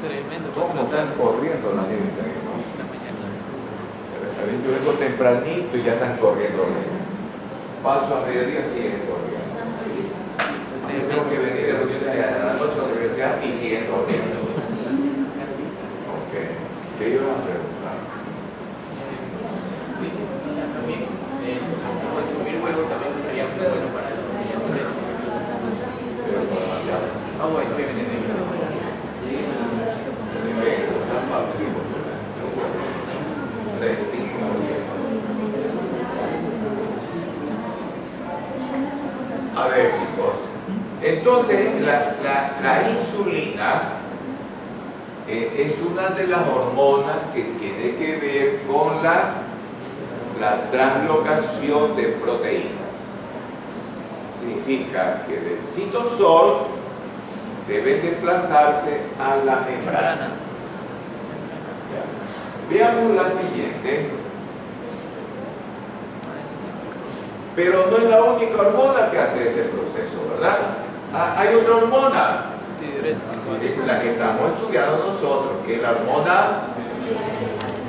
Tremendo. ¿Cómo están corriendo la gente? ¿No? A veces yo vengo tempranito y ya están corriendo. Paso a mediodía, siguen corriendo. Yo tengo que venir a la noche a la universidad y siguen corriendo. Ok. ¿Qué iban a preguntar? También consumir huevo también sería muy bueno para el Pero no demasiado. Ah, bueno, obviamente. Están pasivos. 3, 5, 10. A ver, chicos. Entonces, la insulina es una de las hormonas que tiene que ver con la translocación de proteínas. Significa que del citosol debe desplazarse a la membrana. Veamos la siguiente. Pero no es la única hormona que hace ese proceso, ¿verdad? Hay otra hormona, la que estamos estudiando nosotros, que la hormona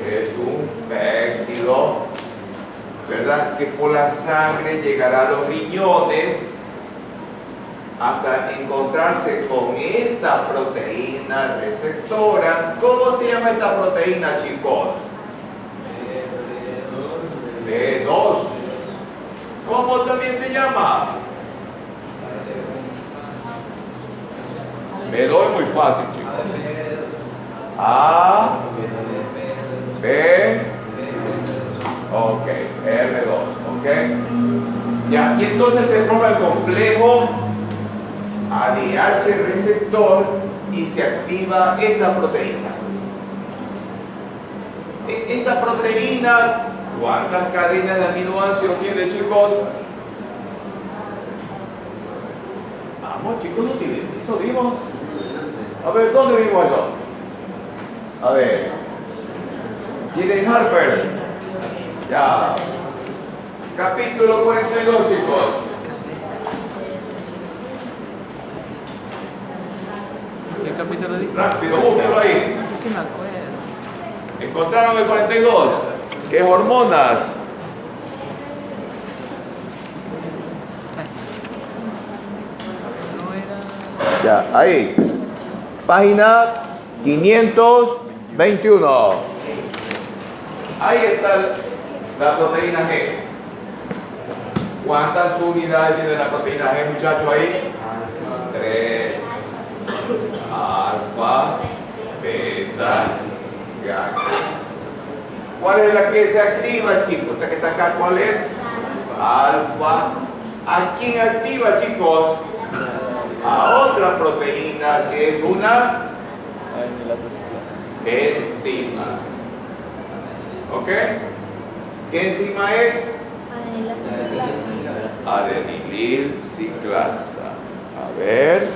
es un péptido, ¿verdad? Que por la sangre llegará a los riñones hasta encontrarse con esta proteína receptora. ¿Cómo se llama esta proteína, chicos? B2. ¿Cómo también se llama? B2 es muy fácil, chicos. A, B, ok, R2, ok. Ya, y entonces se forma el complejo ADH receptor y se activa esta proteína. Esta proteína, ¿cuántas cadenas de aminoácidos tiene, chicos? Vamos, chicos, ¿eso vimos? A ver, ¿dónde vimos eso? A ver. ¿Tienen Harper? Ya. Capítulo 42, chicos. ¿Qué capítulo dice? Rápido, búsquenlo ahí. Sí, me acuerdo. Encontraron el 42. ¿Qué hormonas? No era. Ya, ahí. Página 521. Ahí está la proteína G. ¿Cuántas unidades tiene la proteína G, muchachos, ahí? 3. Alfa, beta, gamma. ¿Cuál es la que se activa, chicos? Esta que está acá, ¿cuál es? Alfa. ¿A quién activa, chicos? A otra proteína que es una enzima. ¿Ok? ¿Qué enzima es? Adenililciclasa. A ver.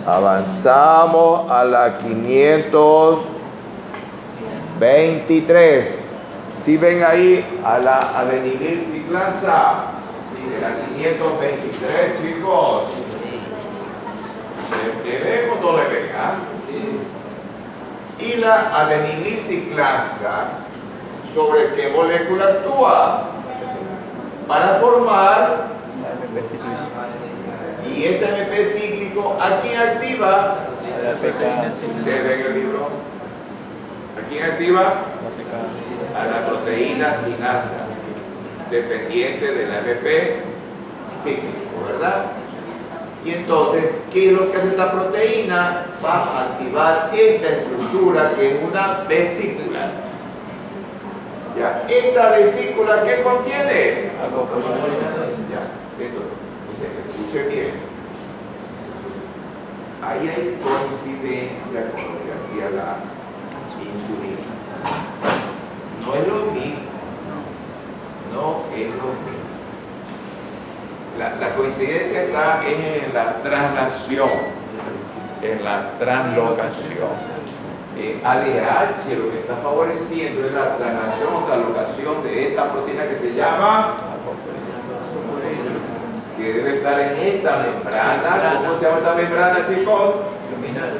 Avanzamos a la 523. ¿Sí ven ahí a la adenililciclasa? De la 523, chicos. ¿Le ven o no le ven? Y la adenililciclasa, ¿sobre qué molécula actúa? Para formar, y este MP cíclico, ¿a quién activa? ¿Ustedes ven el libro? ¿A quién activa? A la proteína sinasa, dependiente del MP cíclico, ¿verdad? Y entonces, ¿qué es lo que hace esta proteína? Va a activar esta estructura que es una vesícula. Ya, esta vesícula, ¿qué contiene? Ya, esto, escuche bien. Ahí hay coincidencia con lo que hacía la insulina. No es lo mismo. No es lo mismo. La coincidencia está en la traslación, en la translocación. ADH lo que está favoreciendo es la traslación o translocación de esta proteína que se llama, que que debe estar en esta membrana. ¿Cómo se llama esta membrana, chicos? Luminal.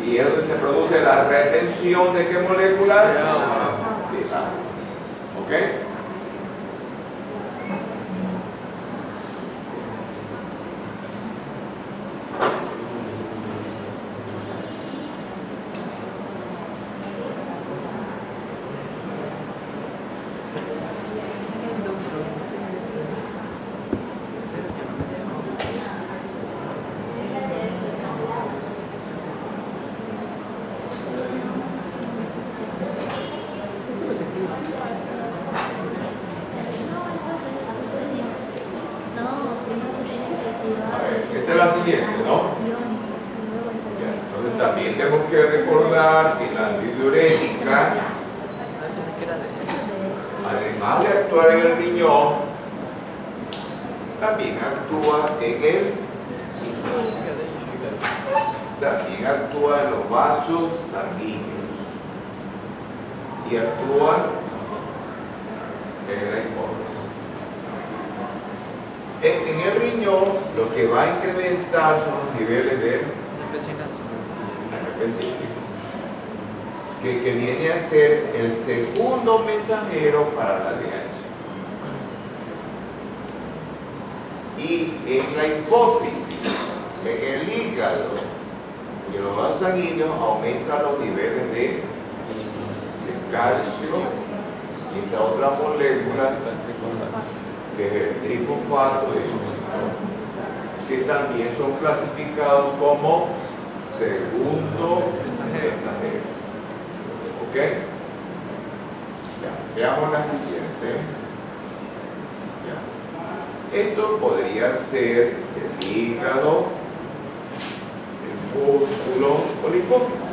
Y es donde se produce la retención de qué moléculas? De agua. ¿Ok? Esta es la siguiente, ¿no? Entonces también tenemos que recordar que la antidiurética, además de actuar en el riñón, también actúa en los vasos sanguíneos y actúa en la hipófisis. En el riñón lo que va a incrementar son los niveles de AMP cíclico, que viene a ser el segundo mensajero para la DH. Y en la hipófisis, en el hígado y en los vasos sanguíneos aumentan los niveles de calcio y esta otra molécula que es el trifosfato de inositol, que también son clasificados como segundo mensajero. ¿Ok? Ya, veamos la siguiente. Ya. Esto podría ser el hígado, el músculo o la hipófisis.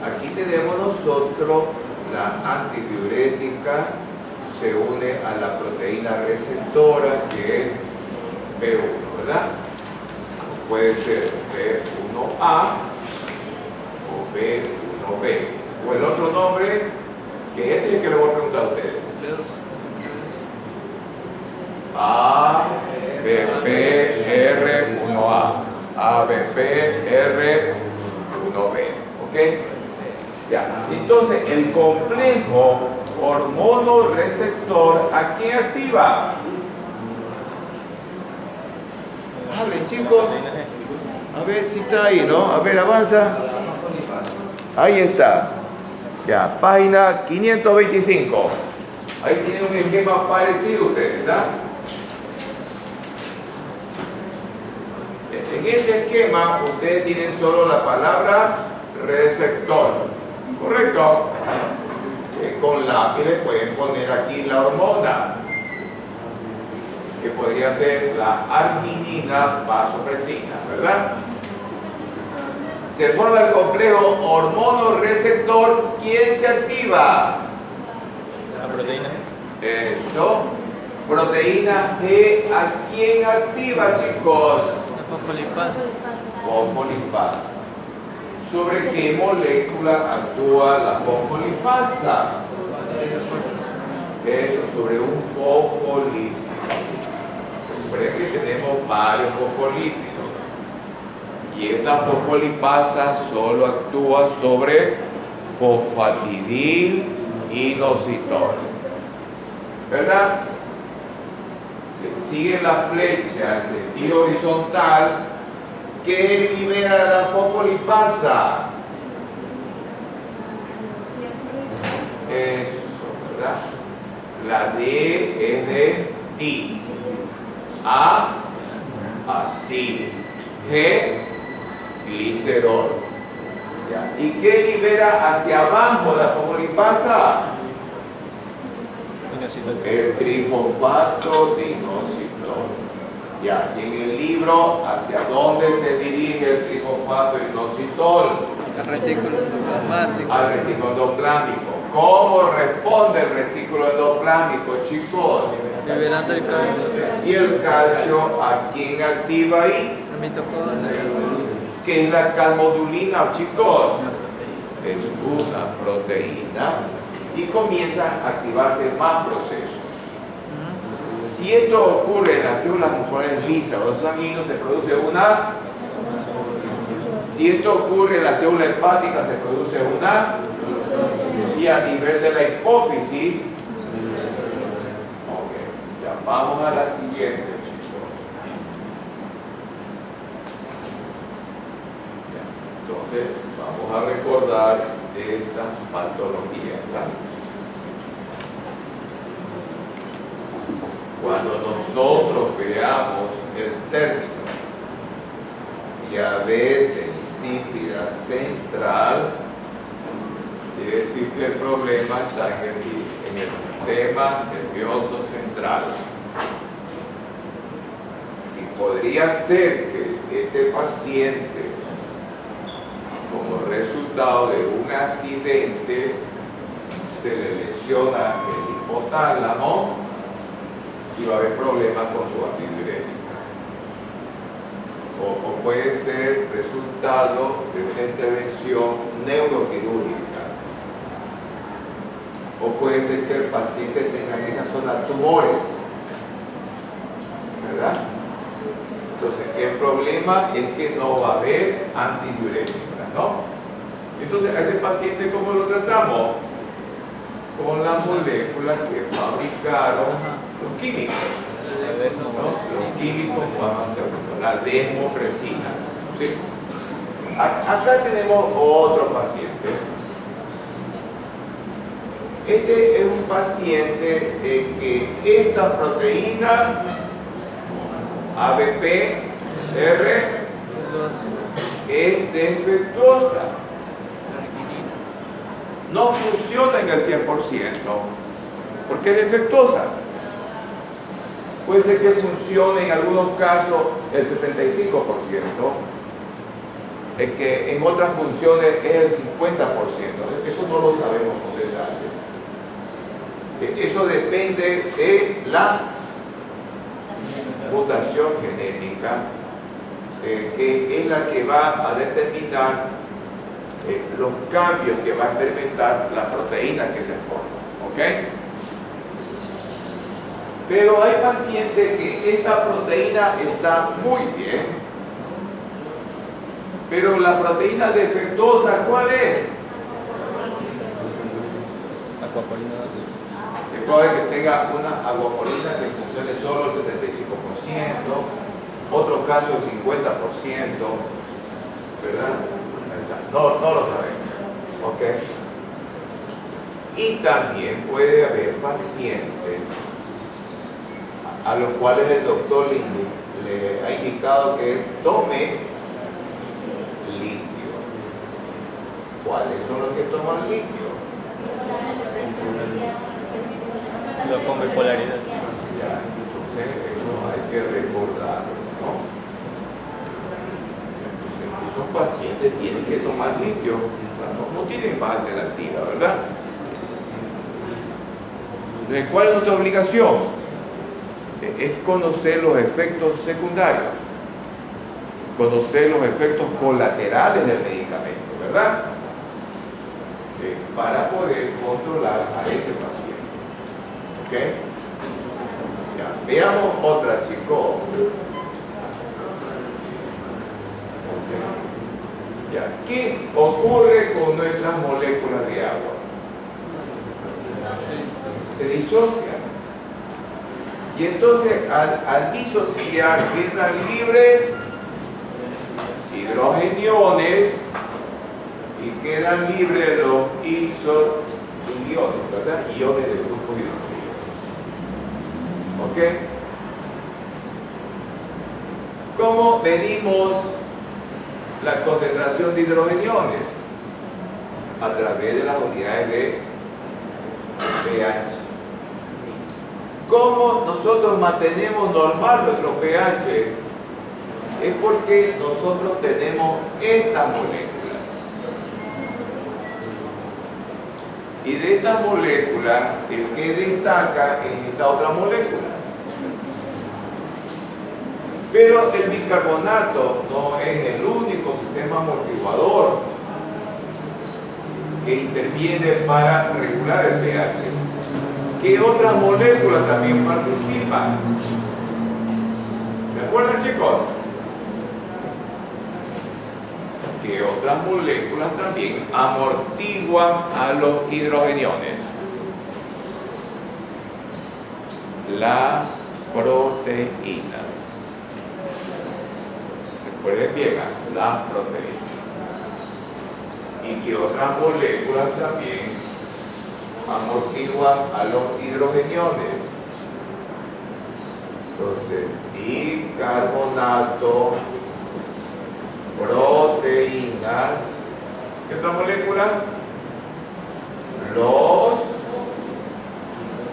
Aquí tenemos nosotros la antidiurética, se une a la proteína receptora que es B1, ¿verdad? Puede ser B1A o B1B. O el otro nombre, que ese es el que le voy a preguntar a ustedes. ABPR1A, ABPR1B. ¿Ok? Ya. Entonces, el complejo hormono-receptor, ¿a quién activa? Hablen, chicos. A ver si está ahí, ¿no? A ver, avanza. Ahí está. Ya, página 525. Ahí tienen un esquema parecido ustedes, ¿verdad? En ese esquema, ustedes tienen solo la palabra receptor. ¿Correcto? Con lápiz pueden poner aquí la hormona, que podría ser la arginina vasopresina, ¿verdad? Se forma el complejo hormono-receptor. ¿Quién se activa? La proteína. Eso. Proteína G, ¿a quién activa, chicos? La fosfolipasa. Fosfolipasa. ¿Sobre qué molécula actúa la fosfolipasa? Eso, sobre un fosfolípido. Recuerden que tenemos varios fosfolípidos. Y esta fosfolipasa solo actúa sobre fosfatidil inositol. ¿Verdad? Se sigue la flecha en sentido horizontal. ¿Qué libera la fosfolipasa? Eso, ¿verdad? La D es de di. A, acil. G, glicerol. ¿Ya? ¿Y qué libera hacia abajo la fosfolipasa? El trifosfato de inositol. Ya, y en el libro, ¿hacia dónde se dirige el trifosfato de inositol? El retículo endoplasmático. Al retículo endoplámico. ¿Cómo responde el retículo endoplámico, chicos? Liberando el calcio. Y el calcio, ¿a quién activa ahí? La mitocondria. ¿Qué es la calmodulina, chicos? Es una proteína y comienzan a activarse más procesos. Si esto ocurre en las células musculares lisas o sanguíneos, se produce una. Si esto ocurre en la célula hepática, se produce una. Y a nivel de la hipófisis, ok, ya vamos a la siguiente, chicos. Entonces, vamos a recordar estas patologías, ¿sabes? Cuando nosotros veamos el término diabetes insípida central, quiere decir que el problema está en el sistema nervioso central. Y podría ser que este paciente, como resultado de un accidente, se le lesiona el hipotálamo y va a haber problemas con su antidiurética. O puede ser resultado de una intervención neuroquirúrgica. O puede ser que el paciente tenga en esa zona tumores, ¿verdad? Entonces, el problema es que no va a haber antidiurética, ¿no? Entonces, a ese paciente, ¿cómo lo tratamos? Con la molécula que fabricaron los químicos, ¿no? Los químicos farmacéuticos, la desmopresina, ¿sí? Acá tenemos otro paciente. Este es un paciente que esta proteína ABPR es defectuosa. No funciona en el 100%, porque es defectuosa. Puede ser que funcione en algunos casos el 75%, es que en otras funciones es el 50%. Eso no lo sabemos con detalle. Eso depende de la mutación genética, que es la que va a determinar los cambios que va a experimentar la proteína que se forma, ¿ok? Pero hay pacientes que esta proteína está muy bien, pero la proteína defectuosa, ¿cuál es? Acuapolina. Es probable que tenga una aguapolina que funcione solo el 75%, otro caso el 50%, ¿verdad? No lo sabemos, ¿ok? Y también puede haber pacientes a los cuales el doctor le ha indicado que tome litio. ¿Cuáles son los que toman litio? Los con bipolaridad. Ya, entonces eso hay que recordarlo, ¿no? Entonces esos pacientes tienen que tomar litio, no tienen más alternativa, ¿verdad? Entonces, ¿cuál es nuestra obligación? Es conocer los efectos secundarios, conocer los efectos colaterales del medicamento, ¿verdad? Para poder controlar a ese paciente. ¿Ok? Ya, veamos otra, chicos. Okay. Ya, ¿qué ocurre con nuestras moléculas de agua? Se disocian. Y entonces, al disociar, quedan libres hidrogeniones y quedan libres los isoiones, ¿verdad? Iones del grupo hidroxilo. ¿Ok? ¿Cómo medimos la concentración de hidrogeniones? A través de las unidades de pH. ¿Cómo nosotros mantenemos normal nuestro pH? Es porque nosotros tenemos estas moléculas. Y de estas moléculas, el que destaca es esta otra molécula. Pero el bicarbonato no es el único sistema amortiguador que interviene para regular el pH. ¿Qué otras moléculas también participan? ¿Se acuerdan, chicos? ¿Qué otras moléculas también amortiguan a los hidrogeniones? Las proteínas. Recuerden bien, las proteínas. ¿Y qué otras moléculas también amortiguan a los hidrogeniones? Entonces, bicarbonato, proteínas. ¿Qué otra molécula? Los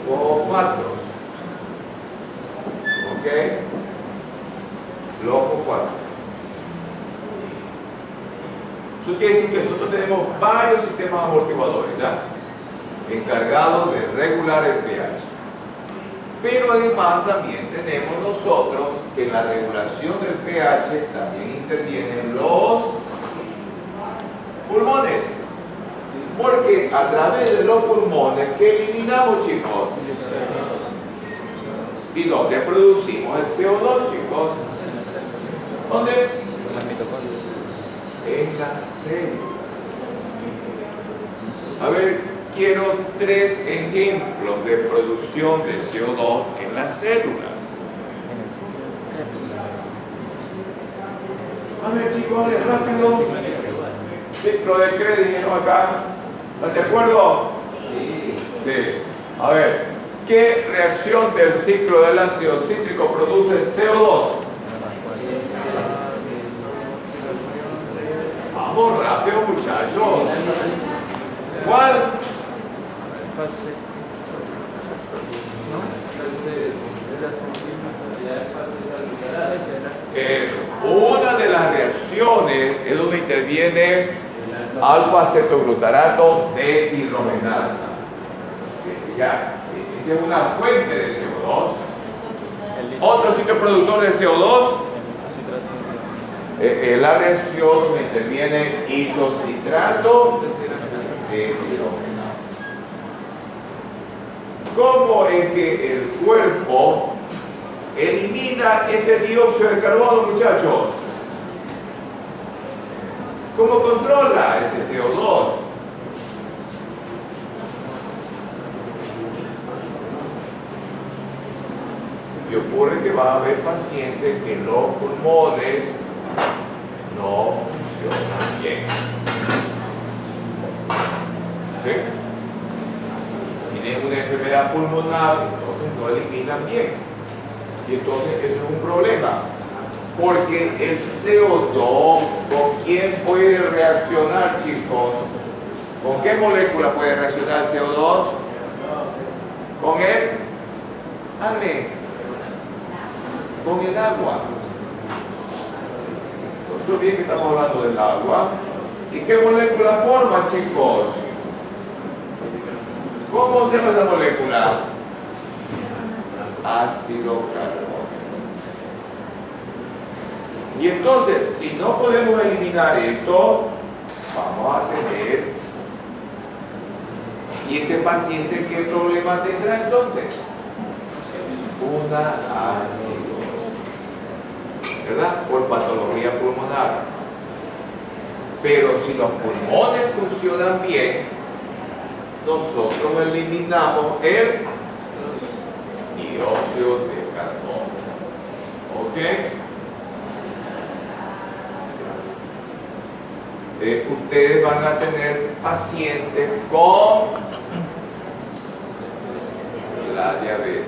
fosfatos. ¿Ok? Los fosfatos. Eso quiere decir que nosotros tenemos varios sistemas amortiguadores, ¿ya? Encargados de regular el pH. Pero además también tenemos nosotros que en la regulación del pH también intervienen los pulmones. Porque a través de los pulmones, ¿qué eliminamos, chicos? ¿Y dónde producimos el CO2, chicos? ¿Dónde? En la célula. A ver, quiero 3 ejemplos de producción de CO2 en las células. A ver, chicos, rápido. Ciclo de Krebs dijeron acá. ¿Están de acuerdo? Sí. A ver, ¿qué reacción del ciclo del ácido cítrico produce CO2? Vamos rápido, muchachos. ¿Cuál? Una de las reacciones es donde interviene alfa-cetoglutarato deshidrogenasa. Ya, esa es una fuente de CO2. Otro sitio productor de CO2 es la reacción donde interviene isocitrato deshidrogenasa. ¿Cómo es que el cuerpo elimina ese dióxido de carbono, muchachos? ¿Cómo controla ese CO2? Y ocurre que va a haber pacientes que los pulmones no funcionan bien. ¿Sí? Tienen una enfermedad pulmonar, entonces no eliminan bien. Y entonces eso es un problema. Porque el CO2, ¿con quién puede reaccionar, chicos? ¿Con qué molécula puede reaccionar el CO2? ¿Con él? Hable. Con el agua. Entonces bien que estamos hablando del agua. ¿Y qué molécula forma, chicos? ¿Cómo se llama esa molécula? Ácido carbónico. Y entonces, si no podemos eliminar esto, vamos a tener. ¿Y ese paciente qué problema tendrá entonces? Una acidosis, ¿verdad? Por patología pulmonar. Pero si los pulmones funcionan bien, nosotros eliminamos el dióxido de carbono. ¿Ok? Ustedes van a tener pacientes con la diabetes.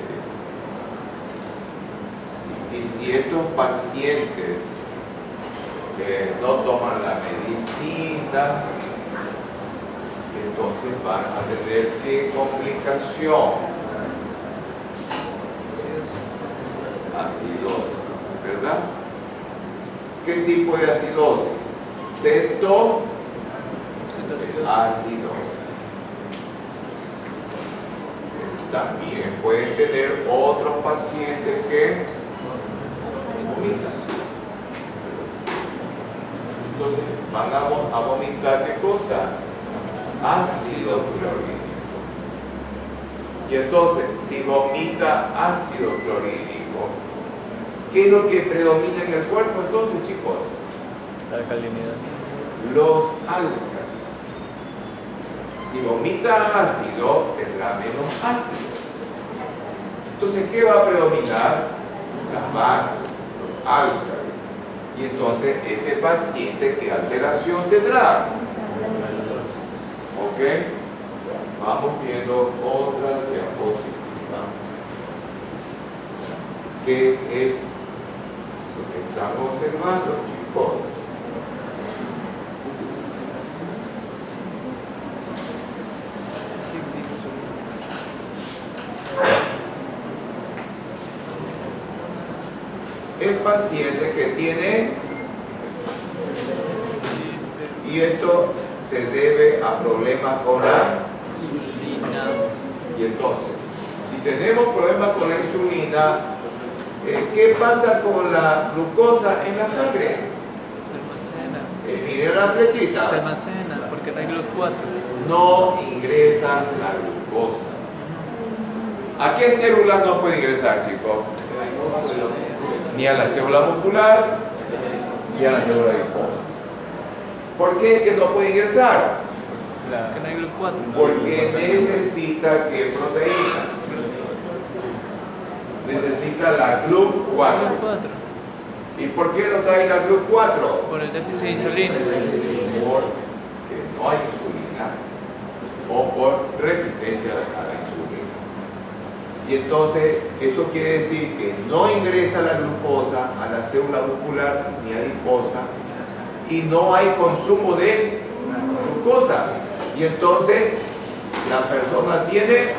Y si estos pacientes no toman la medicina, entonces van a tener ¿qué complicación? Acidosis, ¿verdad? ¿Qué tipo de acidosis? Cetoacidosis. También pueden tener otros pacientes que vomitan. Entonces van a vomitar ¿qué cosa? Ácido clorhídrico. Y entonces, si vomita ácido clorhídrico, ¿qué es lo que predomina en el cuerpo entonces, chicos? La alcalinidad. Los álcalis. Si vomita ácido, tendrá menos ácido. Entonces, ¿qué va a predominar? Las bases, los álcalis. Y entonces, ese paciente, ¿qué alteración tendrá? ¿Ok? Vamos viendo otra diapositiva. ¿Qué es lo que estamos observando, chicos? El paciente que tiene, y esto se debe a problemas con la insulina. Y entonces, si tenemos problemas con la insulina, ¿qué pasa con la glucosa en la sangre? Se almacena. Miren la flechita. Se almacena porque no hay GLUT4. No ingresa la glucosa. ¿A qué células no puede ingresar, chicos? Ni a la célula muscular, ni a la célula adiposa. ¿Por qué es que no puede ingresar? Que no hay GLUT4. Porque necesita ¿qué proteínas? Necesita la GLUT4. GLUT4. ¿Y por qué no trae la GLUT4? Por el déficit de insulina. Porque no hay insulina o por resistencia a la insulina. Y entonces eso quiere decir que no ingresa la glucosa a la célula muscular ni adiposa y no hay consumo de glucosa. Y entonces la persona tiene...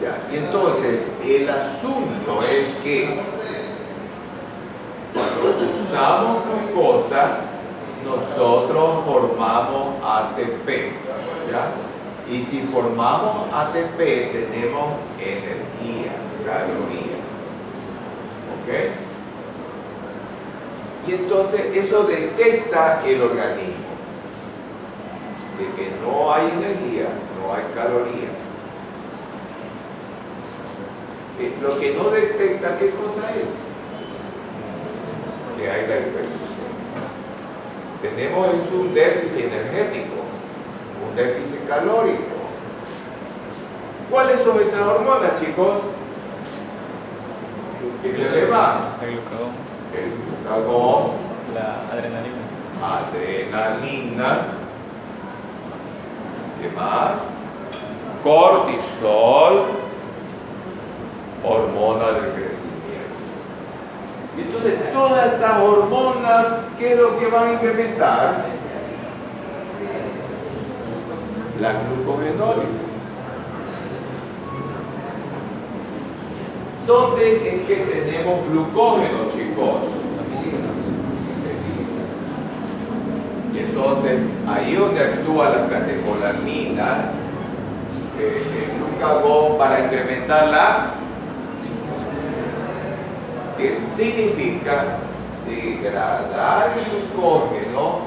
Ya, y entonces el asunto es que cuando usamos glucosa, nosotros formamos ATP, ¿ya? Y si formamos ATP, tenemos energía, caloría. ¿Ok? Y entonces eso detecta el organismo de que no hay energía, no hay caloría. Lo que no detecta, ¿qué cosa es? Que hay la hipertensión. Tenemos un déficit energético, un déficit calórico. ¿Cuáles son esas hormonas, chicos? Que se elevan. El glucagón, El glucagón, la adrenalina. adrenalina, ¿qué más? Cortisol, hormona del crecimiento. Y entonces todas estas hormonas, ¿qué es lo que van a incrementar? La glucogenólisis. ¿Dónde es que tenemos glucógeno, chicos? Y entonces, ahí donde actúan las catecolaminas, el glucagón para incrementar la, que significa degradar el glucógeno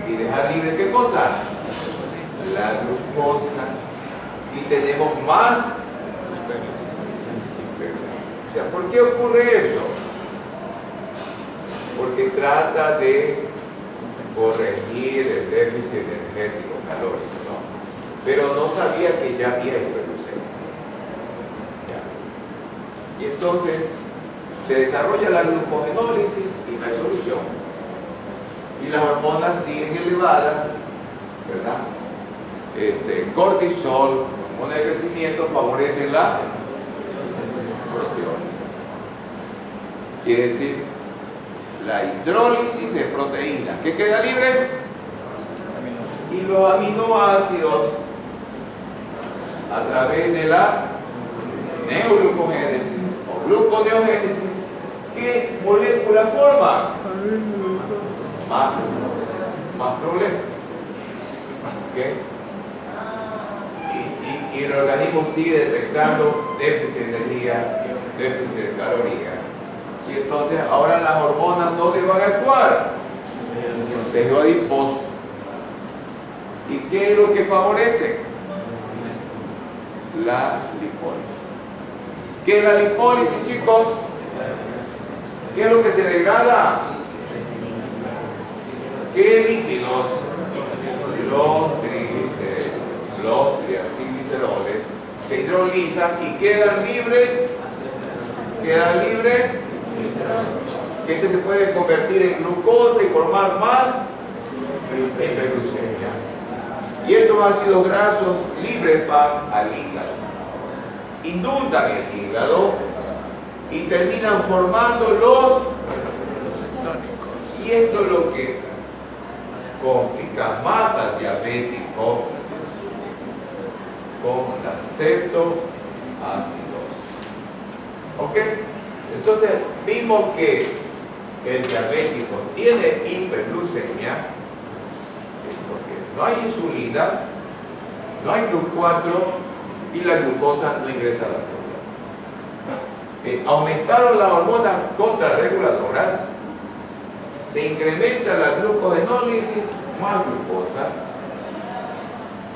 y dejar libre ¿qué cosa? La glucosa. Y tenemos más. O sea, ¿por qué ocurre eso? Porque trata de corregir el déficit energético calórico, ¿no? Pero no sabía que ya había hiperglucemia. Y entonces se desarrolla la glucogenólisis y no hay solución. Y las hormonas siguen elevadas, ¿verdad? Cortisol, hormona de crecimiento, favorecen la proteólisis. Quiere decir la hidrólisis de proteínas. ¿Qué queda libre? Y los aminoácidos a través de la neoglucogénesis o gluconeogénesis. ¿Qué molécula forma? Más problemas. ¿Okay? Y el organismo sigue detectando déficit de energía, déficit de calorías. Y entonces ahora las hormonas no se van a actuar. El tejido adiposo. ¿Y qué es lo que favorece? la lipólisis. ¿Qué es la lipólisis, chicos? ¿Qué es lo que se degrada? ¿Qué líquidos? Los triacilgliceroles se hidrolizan y quedan libres. ¿Quedan libres? Que este se puede convertir en glucosa y formar más hiperglucemia. Y estos ácidos grasos libres van al hígado, inundan el hígado y terminan formando los. Y esto es lo que complica más al diabético con la cetoacidosis. ¿Ok? Entonces vimos que el diabético tiene hiperglucemia porque no hay insulina, no hay GLUT4 y la glucosa no ingresa a la célula. Aumentaron las hormonas contrarreguladoras, se incrementa la glucogenólisis más glucosa,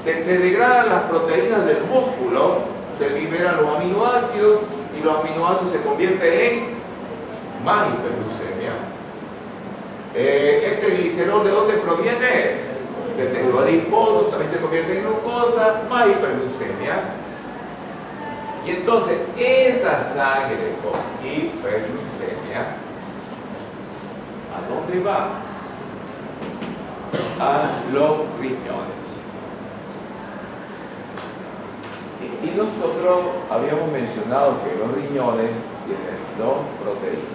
se degradan las proteínas del músculo, se liberan los aminoácidos y los aminoácidos se convierten en más hiperglucemia. Este glicerol, ¿de dónde proviene? Del tejido adiposo, también se convierte en glucosa, más hiperglucemia. Y entonces esa sangre con hiperglucemia, ¿a dónde va? A los riñones. Y nosotros habíamos mencionado que los riñones tienen dos proteínas.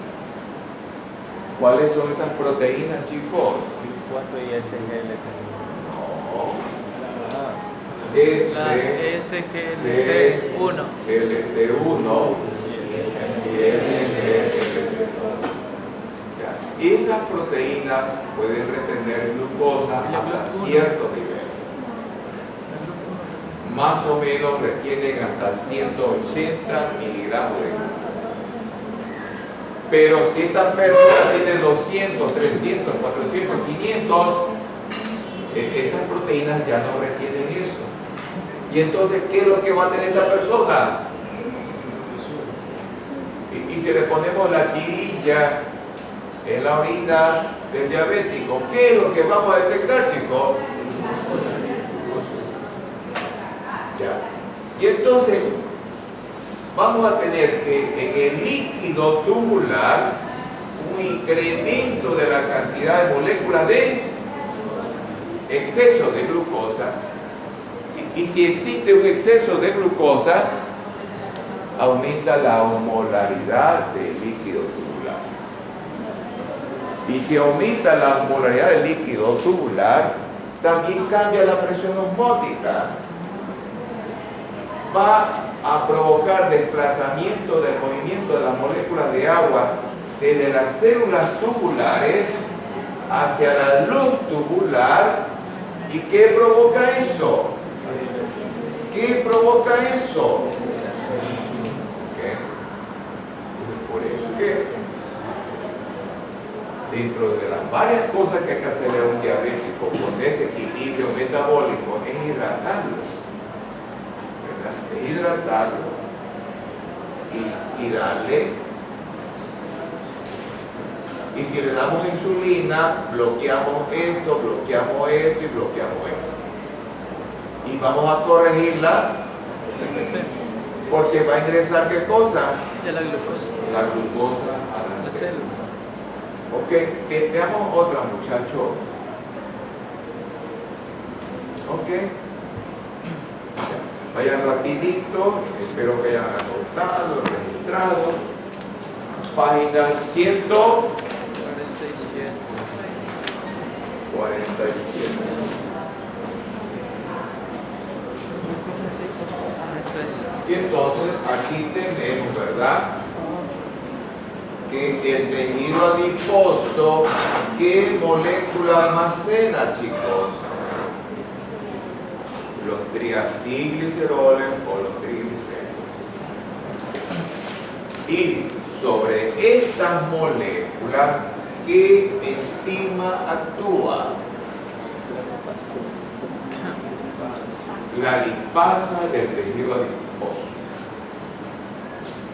¿Cuáles son esas proteínas, chicos? GLUT4 y SGLT1. SGLT1. LT1 y SGLT2. Y esas proteínas pueden retener glucosa hasta cierto nivel. Más o menos retienen hasta 180 miligramos de glucosa. Pero si esta persona tiene 200, 300, 400, 500, esas proteínas ya no retienen eso. Y entonces, ¿qué es lo que va a tener esta persona? Y si le ponemos la tirilla en la orina del diabético, ¿qué es lo que vamos a detectar, chicos? Ya. Y entonces vamos a tener que en el líquido tubular un incremento de la cantidad de moléculas de exceso de glucosa. Y si existe un exceso de glucosa, aumenta la osmolaridad del líquido tubular. Y si aumenta la osmolaridad del líquido tubular, también cambia la presión osmótica. Va a provocar desplazamiento del movimiento de las moléculas de agua desde las células tubulares hacia la luz tubular. ¿Y qué provoca eso? ¿Qué provoca eso? ¿Okay? Por eso que dentro de las varias cosas que hay que hacerle a un diabético con desequilibrio metabólico es hidratarlo. Es hidratarlo y darle. Y si le damos insulina, bloqueamos esto y bloqueamos esto. Y vamos a corregirla porque va a ingresar ¿qué cosa? Ya la glucosa. La glucosa a la La célula. célula. Ok, veamos otra, muchachos. Ok. Vayan rapidito, espero que hayan anotado, registrado. Página 147. Y entonces aquí tenemos, ¿verdad? Que el tejido adiposo, ¿qué molécula almacena, chicos? Los triacilgliceroles o los triglicéridos. Y sobre estas moléculas, ¿qué enzima actúa? La lipasa del tejido adiposo. adiposo,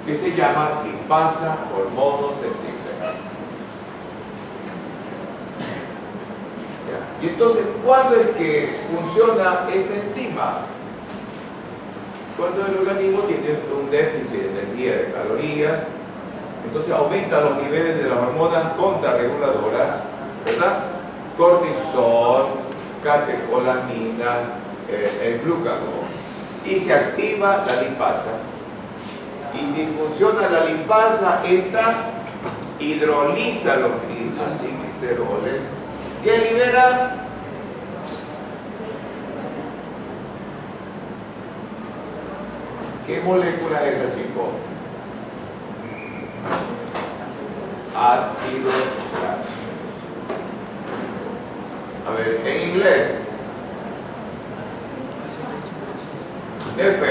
que se llama lipasa hormonosensible. Y entonces, ¿cuándo es que funciona esa enzima? Cuando el organismo tiene un déficit de energía, de calorías, entonces aumenta los niveles de las hormonas contrarreguladoras, ¿verdad? Cortisol, catecolamina, el glucagón, y se activa la lipasa. Y si funciona la lipasa, esta hidroliza los gliceroles, que libera ¿qué molécula es esa, chicos? Ácido láctico. A ver, en inglés. F.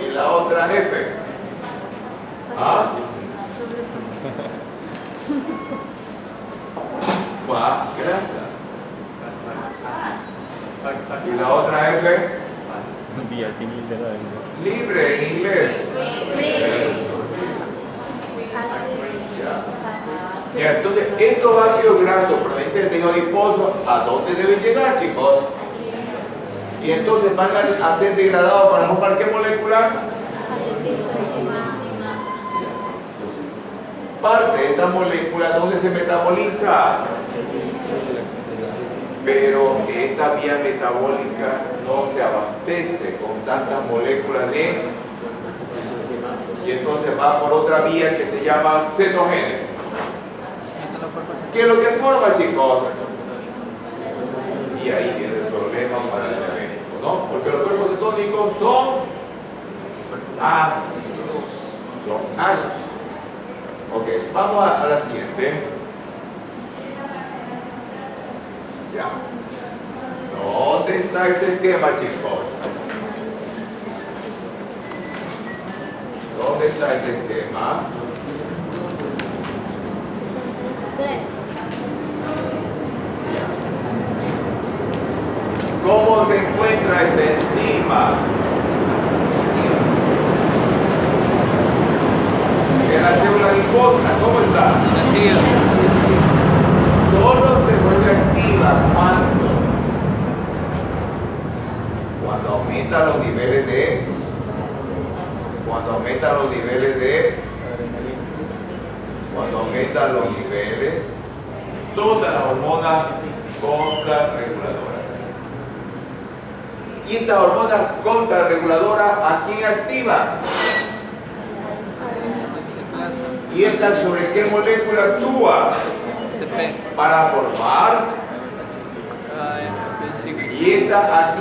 Y la otra F. ¿Ah? Fa, grasa. Y la otra F. Vía sin libre. Libre en inglés. Ya, entonces, estos ácidos grasos provenientes del tejido adiposo, ¿a dónde deben llegar, chicos? Y entonces van a ser degradados para formar ¿qué molécula? Parte de esta molécula, ¿dónde se metaboliza? Pero esta vía metabólica no se abastece con tantas moléculas de... Y entonces va por otra vía que se llama cetogénesis. ¿Qué es lo que forma, chicos? Y ahí viene el problema para el diabético, ¿no? Porque los cuerpos cetónicos son ácidos. Son ácidos. Ok, vamos a la siguiente. Ya. ¿Dónde está este esquema, chicos? ¿Dónde está este esquema? ¿Cómo se encuentra esta enzima? En la célula adiposa, ¿cómo está? Solo se vuelve activa cuando aumenta los niveles de cuando aumentan los niveles todas las hormonas contrarreguladoras. Y estas hormonas contrarreguladoras, ¿a quién activan? ¿Y esta sobre qué molécula actúa? Para formar. Y esta aquí